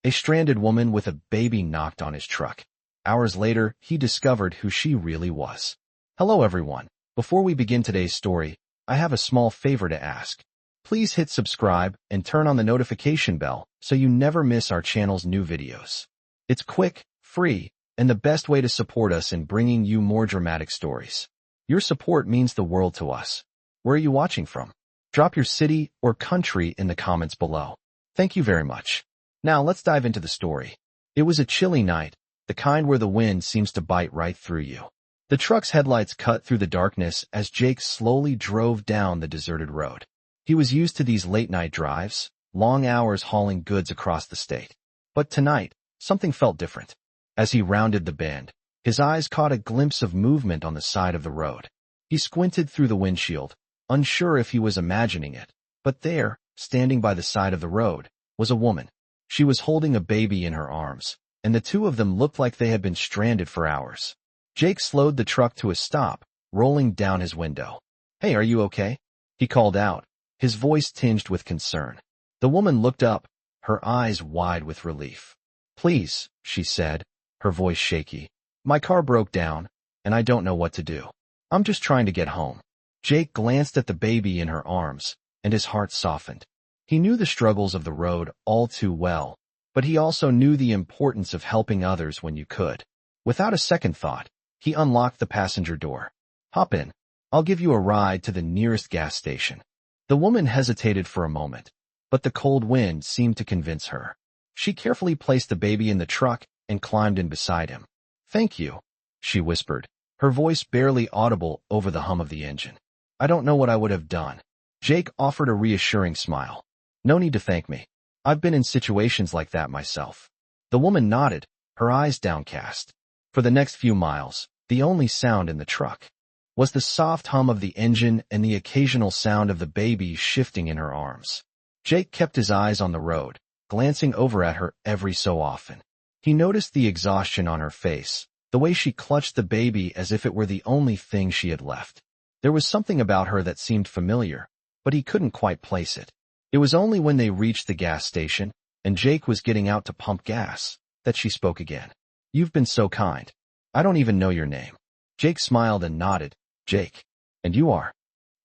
A stranded woman with a baby knocked on his truck. Hours later, he discovered who she really was. Hello everyone. Before we begin today's story, I have a small favor to ask. Please hit subscribe and turn on the notification bell so you never miss our channel's new videos. It's quick, free, and the best way to support us in bringing you more dramatic stories. Your support means the world to us. Where are you watching from? Drop your city or country in the comments below. Thank you very much. Now let's dive into the story. It was a chilly night, the kind where the wind seems to bite right through you. The truck's headlights cut through the darkness as Jake slowly drove down the deserted road. He was used to these late-night drives, long hours hauling goods across the state. But tonight, something felt different. As he rounded the bend, his eyes caught a glimpse of movement on the side of the road. He squinted through the windshield, unsure if he was imagining it. But there, standing by the side of the road, was a woman. She was holding a baby in her arms, and the two of them looked like they had been stranded for hours. Jake slowed the truck to a stop, rolling down his window. "Hey, are you okay?" he called out, his voice tinged with concern. The woman looked up, her eyes wide with relief. "Please," she said, her voice shaky. "My car broke down, and I don't know what to do. I'm just trying to get home." Jake glanced at the baby in her arms, and his heart softened. He knew the struggles of the road all too well, but he also knew the importance of helping others when you could. Without a second thought, he unlocked the passenger door. "Hop in. I'll give you a ride to the nearest gas station." The woman hesitated for a moment, but the cold wind seemed to convince her. She carefully placed the baby in the truck and climbed in beside him. "Thank you," she whispered, her voice barely audible over the hum of the engine. "I don't know what I would have done." Jake offered a reassuring smile. "No need to thank me. I've been in situations like that myself." The woman nodded, her eyes downcast. For the next few miles, the only sound in the truck was the soft hum of the engine and the occasional sound of the baby shifting in her arms. Jake kept his eyes on the road, glancing over at her every so often. He noticed the exhaustion on her face, the way she clutched the baby as if it were the only thing she had left. There was something about her that seemed familiar, but he couldn't quite place it. It was only when they reached the gas station, and Jake was getting out to pump gas, that she spoke again. "You've been so kind. I don't even know your name." Jake smiled and nodded. "Jake. And you are?"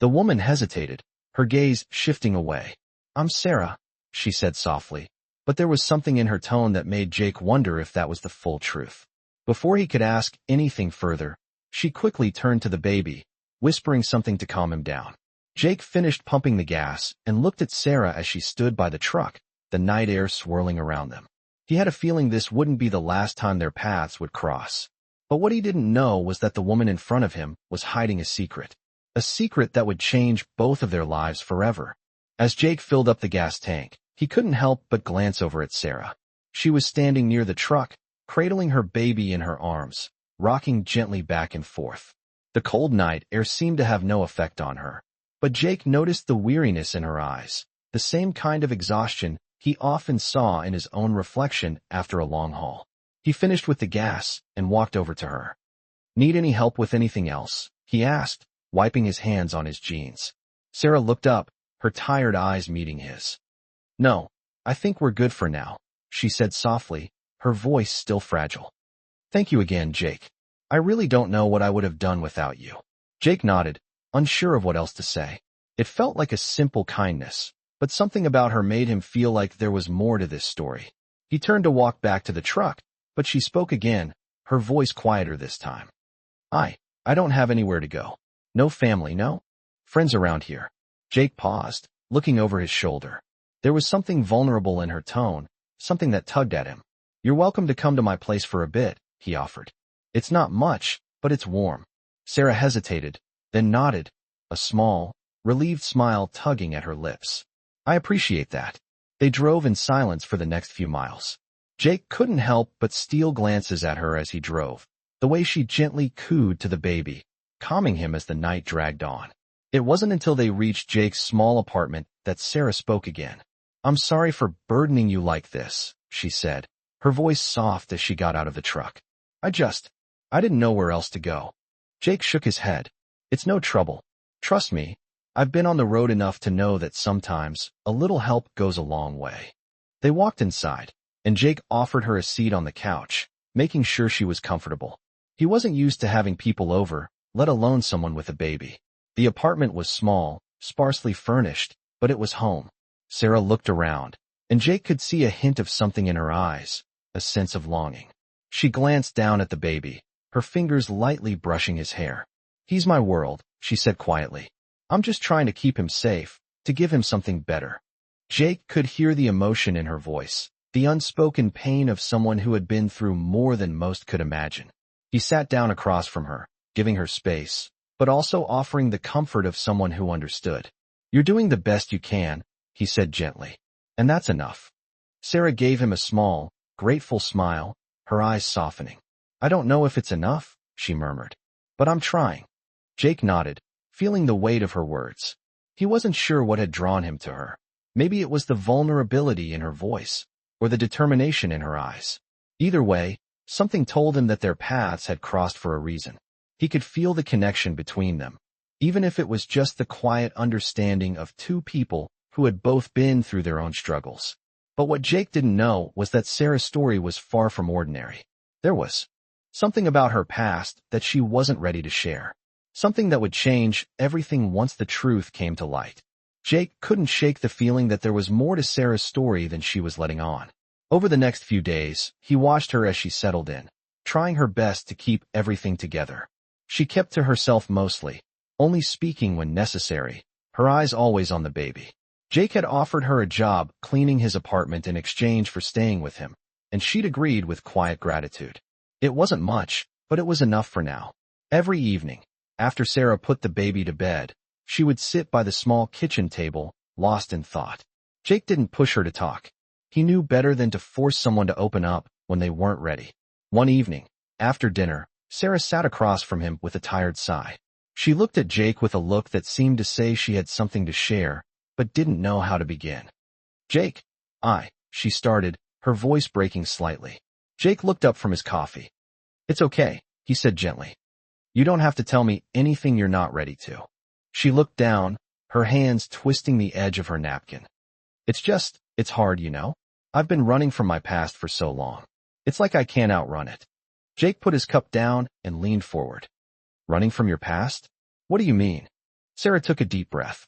The woman hesitated, her gaze shifting away. "I'm Sarah," she said softly, but there was something in her tone that made Jake wonder if that was the full truth. Before he could ask anything further, she quickly turned to the baby, whispering something to calm him down. Jake finished pumping the gas and looked at Sarah as she stood by the truck, the night air swirling around them. He had a feeling this wouldn't be the last time their paths would cross. But what he didn't know was that the woman in front of him was hiding a secret that would change both of their lives forever. As Jake filled up the gas tank, he couldn't help but glance over at Sarah. She was standing near the truck, cradling her baby in her arms, rocking gently back and forth. The cold night air seemed to have no effect on her, but Jake noticed the weariness in her eyes, the same kind of exhaustion he often saw in his own reflection after a long haul. He finished with the gas and walked over to her. "Need any help with anything else?" he asked, wiping his hands on his jeans. Sarah looked up, her tired eyes meeting his. "No, I think we're good for now," she said softly, her voice still fragile. "Thank you again, Jake. I really don't know what I would have done without you." Jake nodded, unsure of what else to say. It felt like a simple kindness, but something about her made him feel like there was more to this story. He turned to walk back to the truck, but she spoke again, her voice quieter this time. I don't have anywhere to go. No family, no friends around here." Jake paused, looking over his shoulder. There was something vulnerable in her tone, something that tugged at him. "You're welcome to come to my place for a bit," he offered. "It's not much, but it's warm." Sarah hesitated, then nodded, a small, relieved smile tugging at her lips. "I appreciate that." They drove in silence for the next few miles. Jake couldn't help but steal glances at her as he drove, the way she gently cooed to the baby, calming him as the night dragged on. It wasn't until they reached Jake's small apartment that Sarah spoke again. "I'm sorry for burdening you like this," she said, her voice soft as she got out of the truck. I didn't know where else to go." Jake shook his head. "It's no trouble. Trust me, I've been on the road enough to know that sometimes a little help goes a long way." They walked inside. and Jake offered her a seat on the couch, making sure she was comfortable. He wasn't used to having people over, let alone someone with a baby. The apartment was small, sparsely furnished, but it was home. Sarah looked around, and Jake could see a hint of something in her eyes, a sense of longing. She glanced down at the baby, her fingers lightly brushing his hair. "He's my world," she said quietly. "I'm just trying to keep him safe, to give him something better." Jake could hear the emotion in her voice, the unspoken pain of someone who had been through more than most could imagine. He sat down across from her, giving her space, but also offering the comfort of someone who understood. "You're doing the best you can," he said gently. "And that's enough." Sarah gave him a small, grateful smile, her eyes softening. "I don't know if it's enough," she murmured, "but I'm trying." Jake nodded, feeling the weight of her words. He wasn't sure what had drawn him to her. Maybe it was the vulnerability in her voice, or the determination in her eyes. Either way, something told him that their paths had crossed for a reason. He could feel the connection between them, even if it was just the quiet understanding of two people who had both been through their own struggles. But what Jake didn't know was that Sarah's story was far from ordinary. There was something about her past that she wasn't ready to share. Something that would change everything once the truth came to light. Jake couldn't shake the feeling that there was more to Sarah's story than she was letting on. Over the next few days, he watched her as she settled in, trying her best to keep everything together. She kept to herself mostly, only speaking when necessary, her eyes always on the baby. Jake had offered her a job cleaning his apartment in exchange for staying with him, and she'd agreed with quiet gratitude. It wasn't much, but it was enough for now. Every evening, after Sarah put the baby to bed, she would sit by the small kitchen table, lost in thought. Jake didn't push her to talk. He knew better than to force someone to open up when they weren't ready. One evening, after dinner, Sarah sat across from him with a tired sigh. She looked at Jake with a look that seemed to say she had something to share, but didn't know how to begin. "Jake, she started, her voice breaking slightly. Jake looked up from his coffee. "It's okay," he said gently. "You don't have to tell me anything you're not ready to." She looked down, her hands twisting the edge of her napkin. It's hard, you know? I've been running from my past for so long. It's like I can't outrun it." Jake put his cup down and leaned forward. "Running from your past? What do you mean?" Sarah took a deep breath.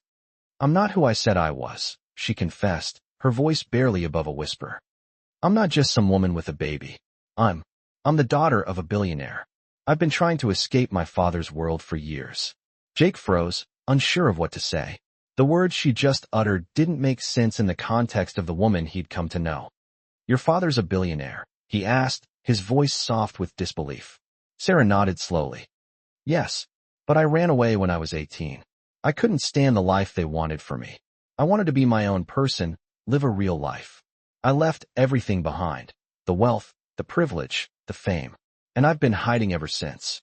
"I'm not who I said I was," she confessed, her voice barely above a whisper. "I'm not just some woman with a baby. I'm the daughter of a billionaire. I've been trying to escape my father's world for years." Jake froze, unsure of what to say. The words she just uttered didn't make sense in the context of the woman he'd come to know. "Your father's a billionaire?" he asked, his voice soft with disbelief. Sarah nodded slowly. "Yes, but I ran away when I was 18. I couldn't stand the life they wanted for me. I wanted to be my own person, live a real life. I left everything behind, the wealth, the privilege, the fame, and I've been hiding ever since."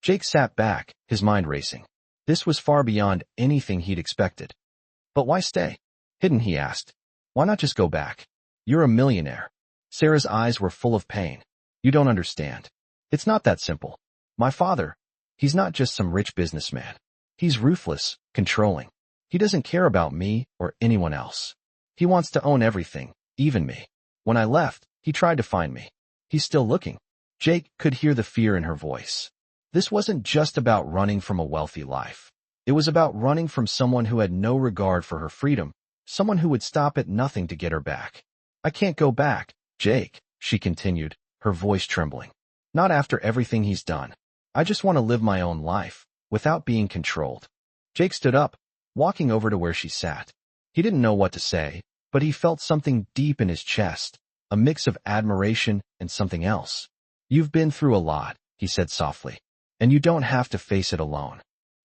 Jake sat back, his mind racing. This was far beyond anything he'd expected. "But why stay hidden?" he asked. "Why not just go back? You're a millionaire." Sarah's eyes were full of pain. "You don't understand. It's not that simple. My father, he's not just some rich businessman. He's ruthless, controlling. He doesn't care about me or anyone else. He wants to own everything, even me. When I left, he tried to find me. He's still looking." Jake could hear the fear in her voice. This wasn't just about running from a wealthy life. It was about running from someone who had no regard for her freedom, someone who would stop at nothing to get her back. "I can't go back, Jake," she continued, her voice trembling. "Not after everything he's done. I just want to live my own life, without being controlled." Jake stood up, walking over to where she sat. He didn't know what to say, but he felt something deep in his chest, a mix of admiration and something else. "You've been through a lot," he said softly, "and you don't have to face it alone."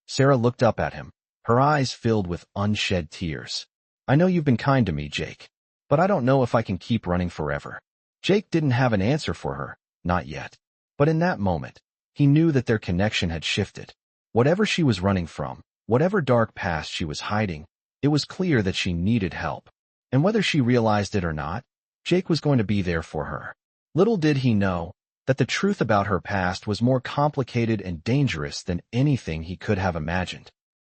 Sarah looked up at him, her eyes filled with unshed tears. "I know you've been kind to me, Jake, but I don't know if I can keep running forever." Jake didn't have an answer for her, not yet. But in that moment, he knew that their connection had shifted. Whatever she was running from, whatever dark past she was hiding, it was clear that she needed help. And whether she realized it or not, Jake was going to be there for her. Little did he know that the truth about her past was more complicated and dangerous than anything he could have imagined.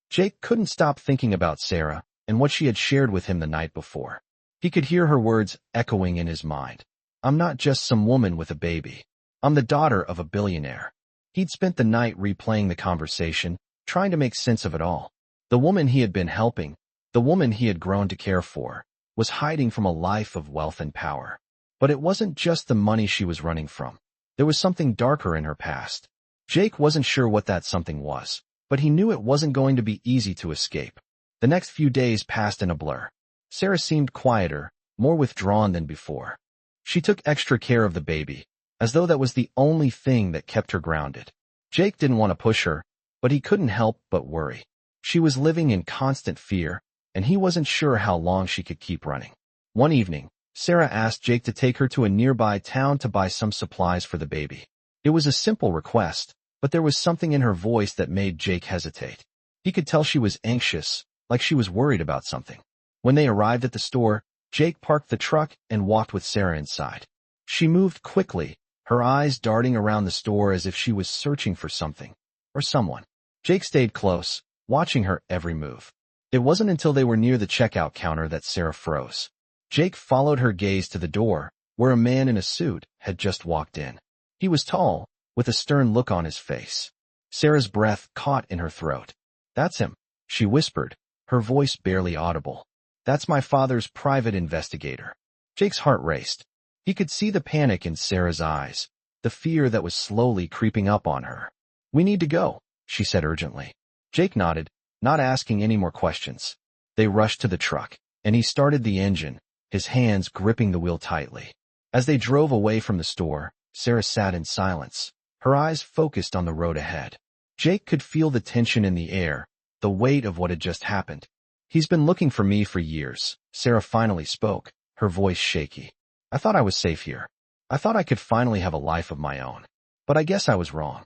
Jake couldn't stop thinking about Sarah and what she had shared with him the night before. He could hear her words echoing in his mind. I'm not just some woman with a baby. I'm the daughter of a billionaire. He'd spent the night replaying the conversation, trying to make sense of it all. The woman he had been helping, the woman he had grown to care for, was hiding from a life of wealth and power. But it wasn't just the money she was running from. There was something darker in her past. Jake wasn't sure what that something was, but he knew it wasn't going to be easy to escape. The next few days passed in a blur. Sarah seemed quieter, more withdrawn than before. She took extra care of the baby, as though that was the only thing that kept her grounded. Jake didn't want to push her, but he couldn't help but worry. She was living in constant fear, and he wasn't sure how long she could keep running. One evening, Sarah asked Jake to take her to a nearby town to buy some supplies for the baby. It was a simple request, but there was something in her voice that made Jake hesitate. He could tell she was anxious, like she was worried about something. When they arrived at the store, Jake parked the truck and walked with Sarah inside. She moved quickly, her eyes darting around the store as if she was searching for something or someone. Jake stayed close, watching her every move. It wasn't until they were near the checkout counter that Sarah froze. Jake followed her gaze to the door, where a man in a suit had just walked in. He was tall, with a stern look on his face. Sarah's breath caught in her throat. "That's him," she whispered, her voice barely audible. "That's my father's private investigator." Jake's heart raced. He could see the panic in Sarah's eyes, the fear that was slowly creeping up on her. "We need to go," she said urgently. Jake nodded, not asking any more questions. They rushed to the truck, and he started the engine, his hands gripping the wheel tightly. As they drove away from the store, Sarah sat in silence, her eyes focused on the road ahead. Jake could feel the tension in the air, the weight of what had just happened. "He's been looking for me for years," Sarah finally spoke, her voice shaky. "I thought I was safe here. I thought I could finally have a life of my own. But I guess I was wrong."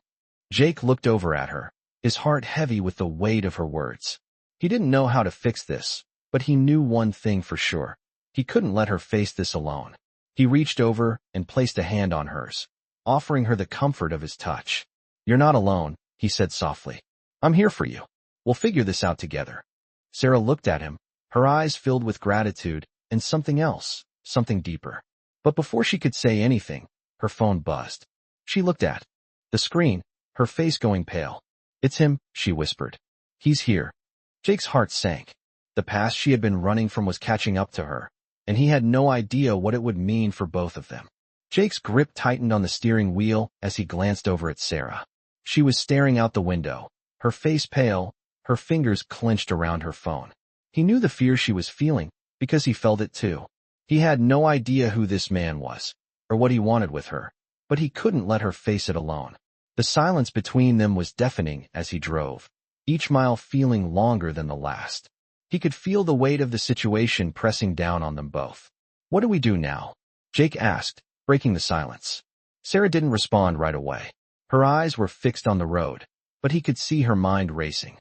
Jake looked over at her, his heart heavy with the weight of her words. He didn't know how to fix this, but he knew one thing for sure. He couldn't let her face this alone. He reached over and placed a hand on hers, offering her the comfort of his touch. "You're not alone," he said softly. "I'm here for you. We'll figure this out together." Sarah looked at him, her eyes filled with gratitude and something else, something deeper. But before she could say anything, her phone buzzed. She looked at the screen, her face going pale. "It's him," she whispered. "He's here." Jake's heart sank. The past she had been running from was catching up to her, and he had no idea what it would mean for both of them. Jake's grip tightened on the steering wheel as he glanced over at Sarah. She was staring out the window, her face pale, her fingers clenched around her phone. He knew the fear she was feeling, because he felt it too. He had no idea who this man was, or what he wanted with her, but he couldn't let her face it alone. The silence between them was deafening as he drove, each mile feeling longer than the last. He could feel the weight of the situation pressing down on them both. "What do we do now?" Jake asked, breaking the silence. Sarah didn't respond right away. Her eyes were fixed on the road, but he could see her mind racing.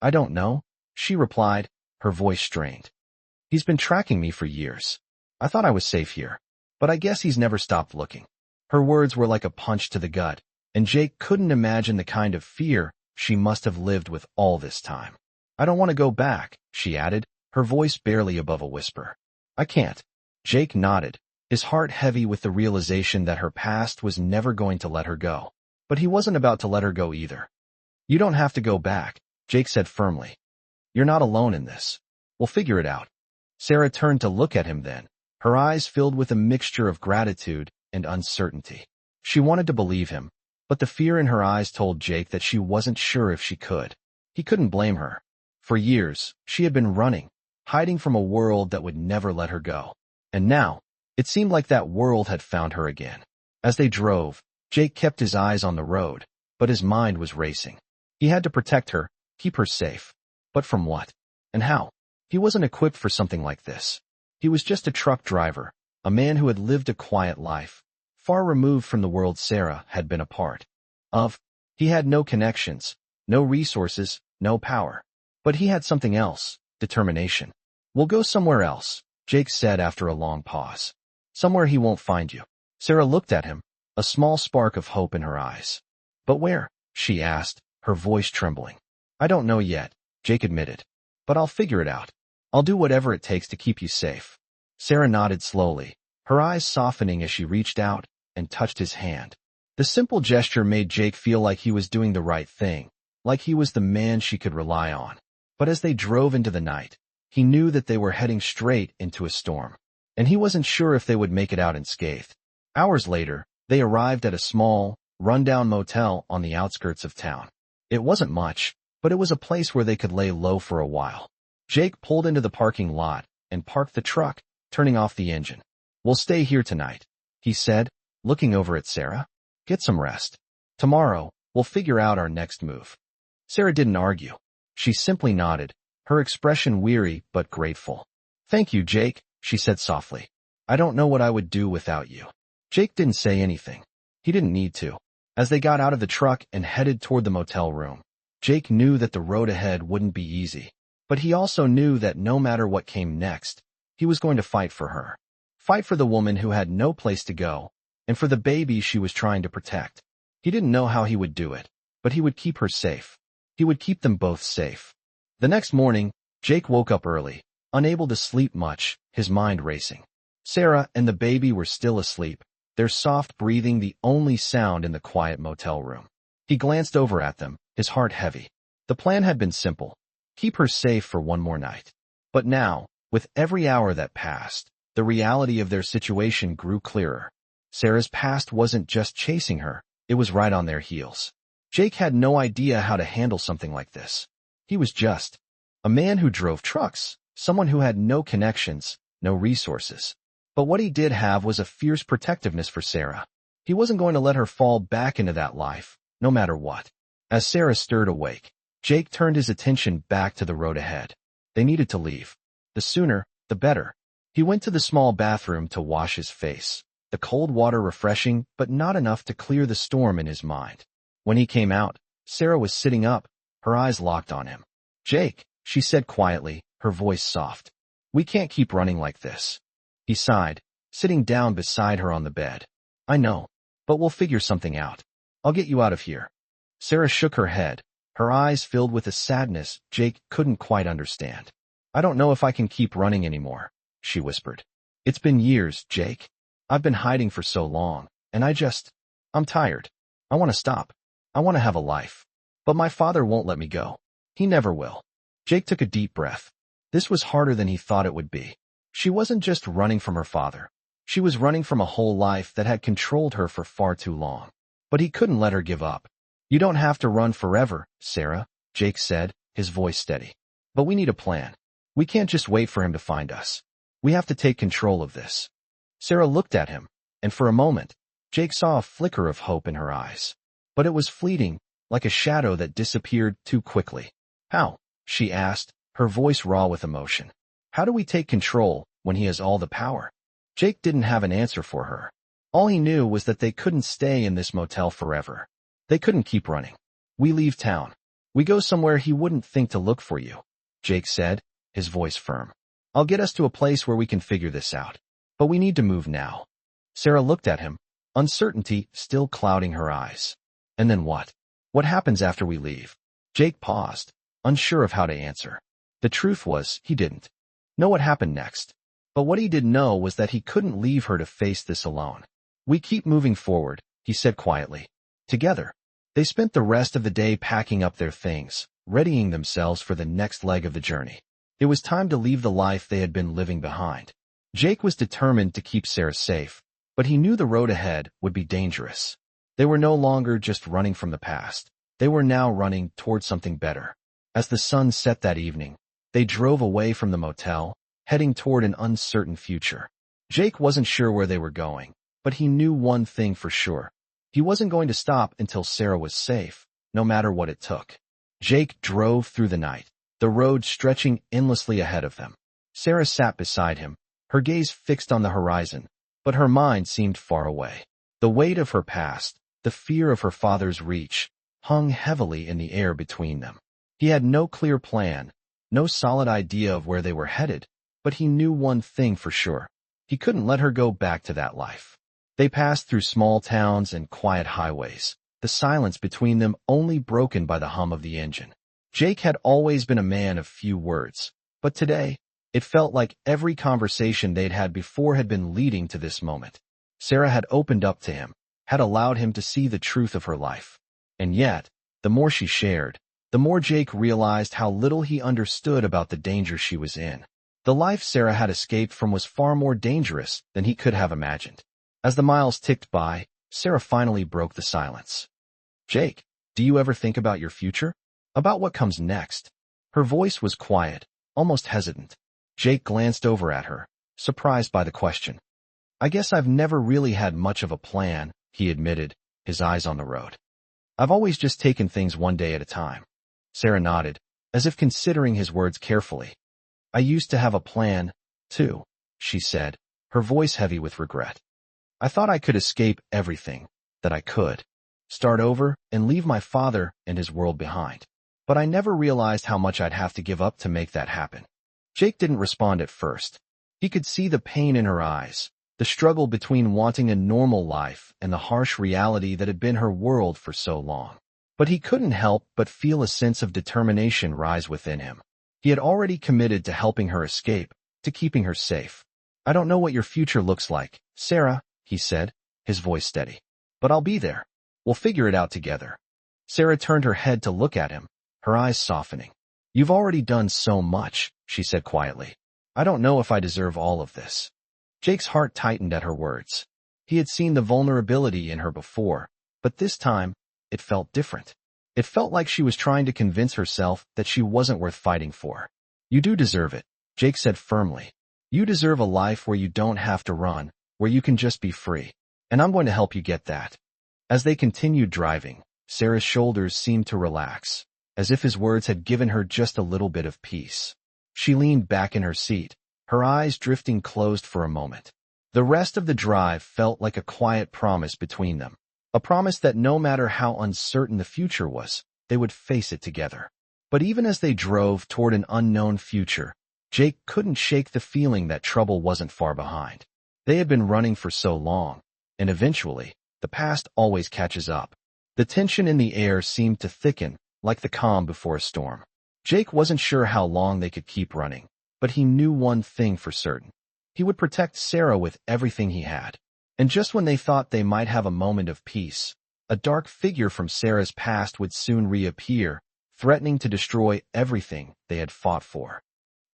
"I don't know," she replied, her voice strained. "He's been tracking me for years. I thought I was safe here, but I guess he's never stopped looking." Her words were like a punch to the gut, and Jake couldn't imagine the kind of fear she must have lived with all this time. "I don't want to go back," she added, her voice barely above a whisper. "I can't." Jake nodded, his heart heavy with the realization that her past was never going to let her go. But he wasn't about to let her go either. "You don't have to go back," Jake said firmly. "You're not alone in this. We'll figure it out." Sarah turned to look at him then, her eyes filled with a mixture of gratitude and uncertainty. She wanted to believe him, but the fear in her eyes told Jake that she wasn't sure if she could. He couldn't blame her. For years, she had been running, hiding from a world that would never let her go. And now, it seemed like that world had found her again. As they drove, Jake kept his eyes on the road, but his mind was racing. He had to protect her, keep her safe. But from what? And how? He wasn't equipped for something like this. He was just a truck driver, a man who had lived a quiet life, far removed from the world Sarah had been a part of. He had no connections, no resources, no power. But he had something else, determination. "We'll go somewhere else," Jake said after a long pause. "Somewhere he won't find you." Sarah looked at him, a small spark of hope in her eyes. "But where?" she asked, her voice trembling. "I don't know yet," Jake admitted. "But I'll figure it out. I'll do whatever it takes to keep you safe." Sarah nodded slowly, her eyes softening as she reached out and touched his hand. The simple gesture made Jake feel like he was doing the right thing, like he was the man she could rely on. But as they drove into the night, he knew that they were heading straight into a storm, and he wasn't sure if they would make it out unscathed. Hours later, they arrived at a small, rundown motel on the outskirts of town. It wasn't much, but it was a place where they could lay low for a while. Jake pulled into the parking lot and parked the truck, turning off the engine. "We'll stay here tonight," he said, looking over at Sarah. "Get some rest. Tomorrow, we'll figure out our next move." Sarah didn't argue. She simply nodded, her expression weary but grateful. "Thank you, Jake," she said softly. "I don't know what I would do without you." Jake didn't say anything. He didn't need to. As they got out of the truck and headed toward the motel room, Jake knew that the road ahead wouldn't be easy. But he also knew that no matter what came next, he was going to fight for her. Fight for the woman who had no place to go, and for the baby she was trying to protect. He didn't know how he would do it, but he would keep her safe. He would keep them both safe. The next morning, Jake woke up early, unable to sleep much, his mind racing. Sarah and the baby were still asleep, their soft breathing the only sound in the quiet motel room. He glanced over at them, his heart heavy. The plan had been simple: keep her safe for one more night. But now, with every hour that passed, the reality of their situation grew clearer. Sarah's past wasn't just chasing her, it was right on their heels. Jake had no idea how to handle something like this. He was just a man who drove trucks, someone who had no connections, no resources. But what he did have was a fierce protectiveness for Sarah. He wasn't going to let her fall back into that life, no matter what. As Sarah stirred awake, Jake turned his attention back to the road ahead. They needed to leave. The sooner, the better. He went to the small bathroom to wash his face, the cold water refreshing but not enough to clear the storm in his mind. When he came out, Sarah was sitting up, her eyes locked on him. "Jake," she said quietly, her voice soft. "We can't keep running like this." He sighed, sitting down beside her on the bed. "I know, but we'll figure something out. I'll get you out of here." Sarah shook her head, her eyes filled with a sadness Jake couldn't quite understand. "I don't know if I can keep running anymore," she whispered. "It's been years, Jake. I've been hiding for so long, and I'm tired. I want to stop. I want to have a life. But my father won't let me go. He never will." Jake took a deep breath. This was harder than he thought it would be. She wasn't just running from her father. She was running from a whole life that had controlled her for far too long. But he couldn't let her give up. "You don't have to run forever, Sarah," Jake said, his voice steady. "But we need a plan. We can't just wait for him to find us. We have to take control of this." Sarah looked at him, and for a moment, Jake saw a flicker of hope in her eyes. But it was fleeting, like a shadow that disappeared too quickly. "How?" she asked, her voice raw with emotion. "How do we take control when he has all the power?" Jake didn't have an answer for her. All he knew was that they couldn't stay in this motel forever. They couldn't keep running. "We leave town. We go somewhere he wouldn't think to look for you," Jake said, his voice firm. "I'll get us to a place where we can figure this out. But we need to move now." Sarah looked at him, uncertainty still clouding her eyes. "And then what? What happens after we leave?" Jake paused, unsure of how to answer. The truth was, he didn't know what happened next. But what he did know was that he couldn't leave her to face this alone. "We keep moving forward," he said quietly. Together. They spent the rest of the day packing up their things, readying themselves for the next leg of the journey. It was time to leave the life they had been living behind. Jake was determined to keep Sarah safe, but he knew the road ahead would be dangerous. They were no longer just running from the past. They were now running toward something better. As the sun set that evening, they drove away from the motel, heading toward an uncertain future. Jake wasn't sure where they were going, but he knew one thing for sure. He wasn't going to stop until Sarah was safe, no matter what it took. Jake drove through the night, the road stretching endlessly ahead of them. Sarah sat beside him, her gaze fixed on the horizon, but her mind seemed far away. The weight of her past, the fear of her father's reach, hung heavily in the air between them. He had no clear plan, no solid idea of where they were headed, but he knew one thing for sure. He couldn't let her go back to that life. They passed through small towns and quiet highways, the silence between them only broken by the hum of the engine. Jake had always been a man of few words, but today, It felt like every conversation they'd had before had been leading to this moment. Sarah had opened up to him, had allowed him to see the truth of her life. And yet, the more she shared, the more Jake realized how little he understood about the danger she was in. The life Sarah had escaped from was far more dangerous than he could have imagined. As the miles ticked by, Sarah finally broke the silence. "Jake, do you ever think about your future? About what comes next?" Her voice was quiet, almost hesitant. Jake glanced over at her, surprised by the question. "I guess I've never really had much of a plan," he admitted, his eyes on the road. "I've always just taken things one day at a time." Sarah nodded, as if considering his words carefully. "I used to have a plan, too," she said, her voice heavy with regret. "I thought I could escape everything, that I could start over and leave my father and his world behind. But I never realized how much I'd have to give up to make that happen." Jake didn't respond at first. He could see the pain in her eyes, the struggle between wanting a normal life and the harsh reality that had been her world for so long. But he couldn't help but feel a sense of determination rise within him. He had already committed to helping her escape, to keeping her safe. "I don't know what your future looks like, Sarah," he said, his voice steady. "But I'll be there. We'll figure it out together." Sarah turned her head to look at him, her eyes softening. "You've already done so much," she said quietly. "I don't know if I deserve all of this." Jake's heart tightened at her words. He had seen the vulnerability in her before, but this time, it felt different. It felt like she was trying to convince herself that she wasn't worth fighting for. "You do deserve it," Jake said firmly. "You deserve a life where you don't have to run, where you can just be free. And I'm going to help you get that." As they continued driving, Sarah's shoulders seemed to relax, as if his words had given her just a little bit of peace. She leaned back in her seat, her eyes drifting closed for a moment. The rest of the drive felt like a quiet promise between them, a promise that no matter how uncertain the future was, they would face it together. But even as they drove toward an unknown future, Jake couldn't shake the feeling that trouble wasn't far behind. They had been running for so long, and eventually, the past always catches up. The tension in the air seemed to thicken, like the calm before a storm. Jake wasn't sure how long they could keep running, but he knew one thing for certain. He would protect Sarah with everything he had. And just when they thought they might have a moment of peace, a dark figure from Sarah's past would soon reappear, threatening to destroy everything they had fought for.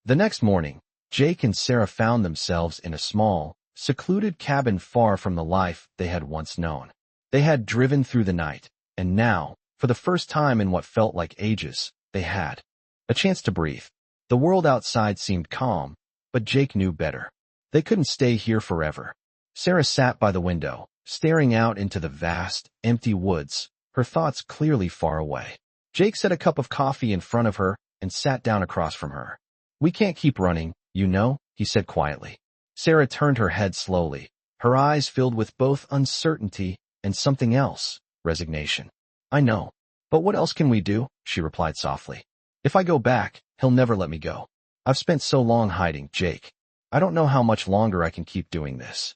The next morning, Jake and Sarah found themselves in a small, secluded cabin far from the life they had once known. They had driven through the night, and now, for the first time in what felt like ages, they had a chance to breathe. The world outside seemed calm, but Jake knew better. They couldn't stay here forever. Sarah sat by the window, staring out into the vast, empty woods, her thoughts clearly far away. Jake set a cup of coffee in front of her and sat down across from her. "We can't keep running, you know," he said quietly. Sarah turned her head slowly, her eyes filled with both uncertainty and something else, resignation. "I know. But what else can we do?" she replied softly. "If I go back, he'll never let me go. I've spent so long hiding, Jake. I don't know how much longer I can keep doing this."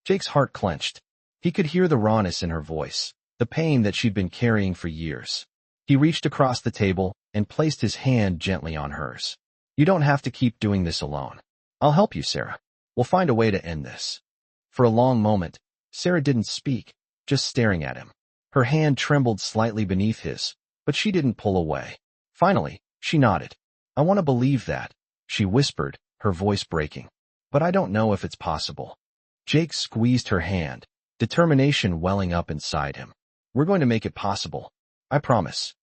Jake's heart clenched. He could hear the rawness in her voice, the pain that she'd been carrying for years. He reached across the table and placed his hand gently on hers. "You don't have to keep doing this alone. I'll help you, Sarah. We'll find a way to end this." For a long moment, Sarah didn't speak, just staring at him. Her hand trembled slightly beneath his, but she didn't pull away. Finally, she nodded. "I want to believe that," she whispered, her voice breaking. "But I don't know if it's possible." Jake squeezed her hand, determination welling up inside him. "We're going to make it possible. I promise."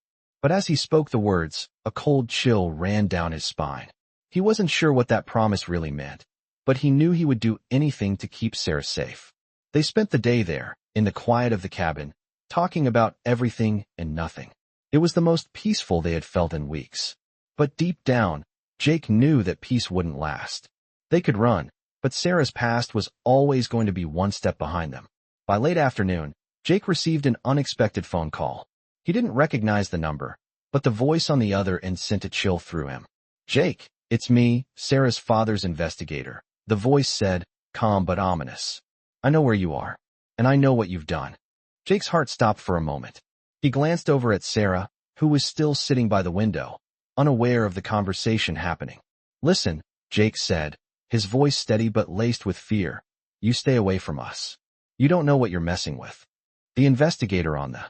But as he spoke the words, a cold chill ran down his spine. He wasn't sure what that promise really meant, but he knew he would do anything to keep Sarah safe. They spent the day there, in the quiet of the cabin, talking about everything and nothing. It was the most peaceful they had felt in weeks. But deep down, Jake knew that peace wouldn't last. They could run, but Sarah's past was always going to be one step behind them. By late afternoon, Jake received an unexpected phone call. He didn't recognize the number, but the voice on the other end sent a chill through him. "Jake, it's me, Sarah's father's investigator," the voice said, calm but ominous. "I know where you are, and I know what you've done." Jake's heart stopped for a moment. He glanced over at Sarah, who was still sitting by the window, unaware of the conversation happening. "Listen," Jake said, his voice steady but laced with fear. You stay away from us. You don't know what you're messing with. The investigator on the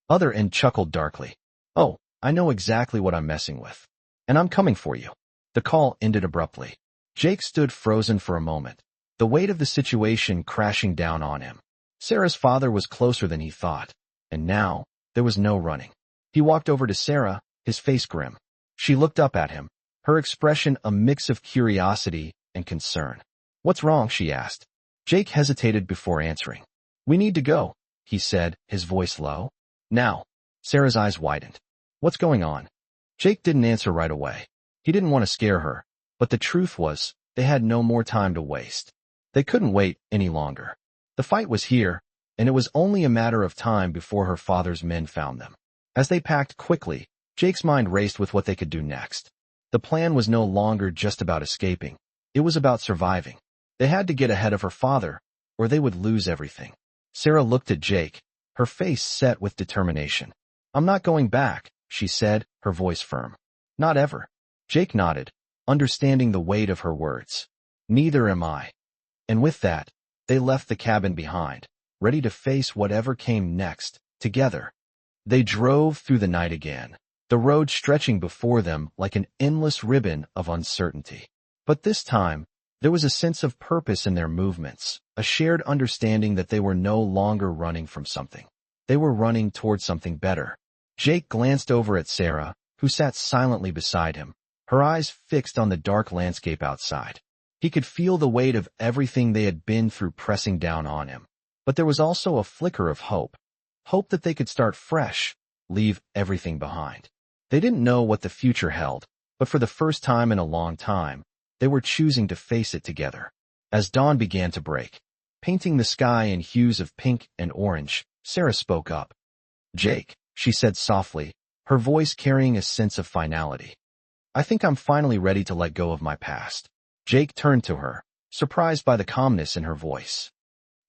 other end chuckled darkly. Oh, I know exactly what I'm messing with. And I'm coming for you. The call ended abruptly. Jake stood frozen for a moment, the weight of the situation crashing down on him. Sarah's father was closer than he thought, and now there was no running. He walked over to Sarah, his face grim. She looked up at him, her expression a mix of curiosity and concern. What's wrong? She asked. Jake hesitated before answering. We need to go, he said, his voice low. Now. Sarah's eyes widened. What's going on? Jake didn't answer right away. He didn't want to scare her, but the truth was, they had no more time to waste. They couldn't wait any longer. The fight was here, and it was only a matter of time before her father's men found them. As they packed quickly, Jake's mind raced with what they could do next. The plan was no longer just about escaping. It was about surviving. They had to get ahead of her father, or they would lose everything. Sarah looked at Jake, her face set with determination. I'm not going back, she said, her voice firm. Not ever. Jake nodded, understanding the weight of her words. Neither am I. And with that, they left the cabin behind, ready to face whatever came next, together. They drove through the night again, the road stretching before them like an endless ribbon of uncertainty. But this time, there was a sense of purpose in their movements, a shared understanding that they were no longer running from something. They were running towards something better. Jake glanced over at Sarah, who sat silently beside him, her eyes fixed on the dark landscape outside. He could feel the weight of everything they had been through pressing down on him. But there was also a flicker of hope. Hope that they could start fresh, leave everything behind. They didn't know what the future held, but for the first time in a long time, they were choosing to face it together. As dawn began to break, painting the sky in hues of pink and orange, Sarah spoke up. Jake, she said softly, her voice carrying a sense of finality. I think I'm finally ready to let go of my past. Jake turned to her, surprised by the calmness in her voice.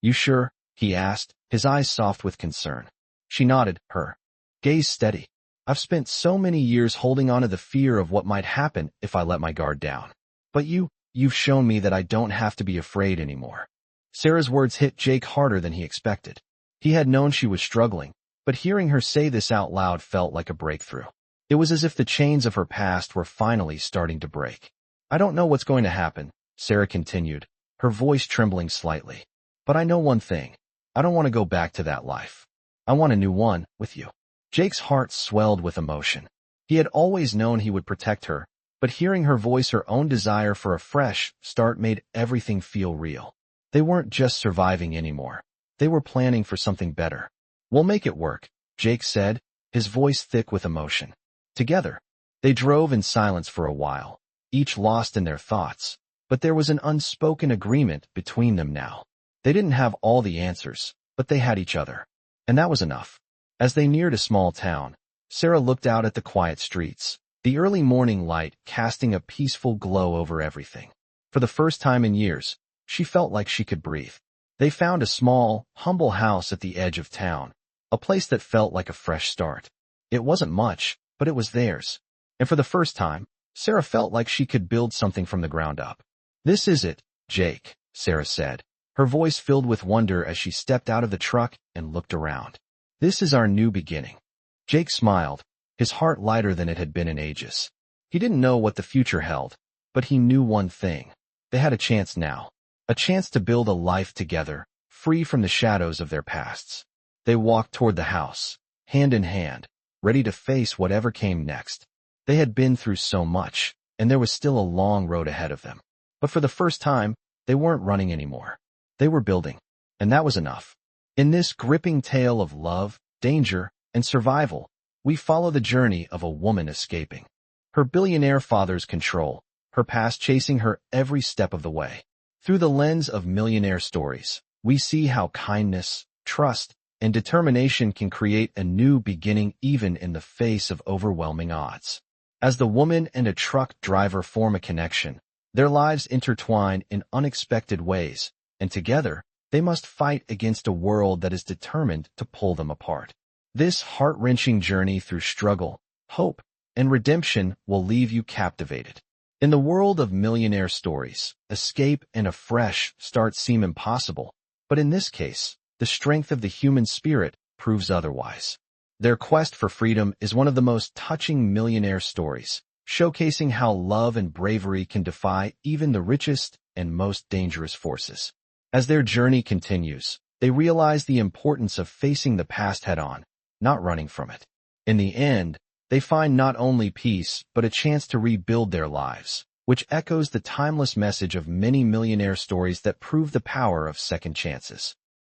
You sure? He asked, his eyes soft with concern. She nodded, her gaze steady. I've spent so many years holding on to the fear of what might happen if I let my guard down. But you've shown me that I don't have to be afraid anymore. Sarah's words hit Jake harder than he expected. He had known she was struggling, but hearing her say this out loud felt like a breakthrough. It was as if the chains of her past were finally starting to break. I don't know what's going to happen, Sarah continued, her voice trembling slightly. But I know one thing. I don't want to go back to that life. I want a new one, with you. Jake's heart swelled with emotion. He had always known he would protect her, but hearing her voice her own desire for a fresh start made everything feel real. They weren't just surviving anymore. They were planning for something better. We'll make it work, Jake said, his voice thick with emotion. Together, they drove in silence for a while, each lost in their thoughts, but there was an unspoken agreement between them now. They didn't have all the answers, but they had each other. And that was enough. As they neared a small town, Sarah looked out at the quiet streets, the early morning light casting a peaceful glow over everything. For the first time in years, she felt like she could breathe. They found a small, humble house at the edge of town, a place that felt like a fresh start. It wasn't much, but it was theirs. And for the first time, Sarah felt like she could build something from the ground up. This is it, Jake, Sarah said, her voice filled with wonder as she stepped out of the truck and looked around. This is our new beginning. Jake smiled, his heart lighter than it had been in ages. He didn't know what the future held, but he knew one thing. They had a chance now. A chance to build a life together, free from the shadows of their pasts. They walked toward the house, hand in hand, ready to face whatever came next. They had been through so much, and there was still a long road ahead of them. But for the first time, they weren't running anymore. They were building, and that was enough. In this gripping tale of love, danger, and survival, we follow the journey of a woman escaping. Her billionaire father's control, her past chasing her every step of the way. Through the lens of millionaire stories, we see how kindness, trust, and determination can create a new beginning even in the face of overwhelming odds. As the woman and a truck driver form a connection, their lives intertwine in unexpected ways, and together, they must fight against a world that is determined to pull them apart. This heart-wrenching journey through struggle, hope, and redemption will leave you captivated. In the world of millionaire stories, escape and a fresh start seem impossible, but in this case, the strength of the human spirit proves otherwise. Their quest for freedom is one of the most touching millionaire stories, showcasing how love and bravery can defy even the richest and most dangerous forces. As their journey continues, they realize the importance of facing the past head-on, not running from it. In the end, they find not only peace, but a chance to rebuild their lives, which echoes the timeless message of many millionaire stories that prove the power of second chances.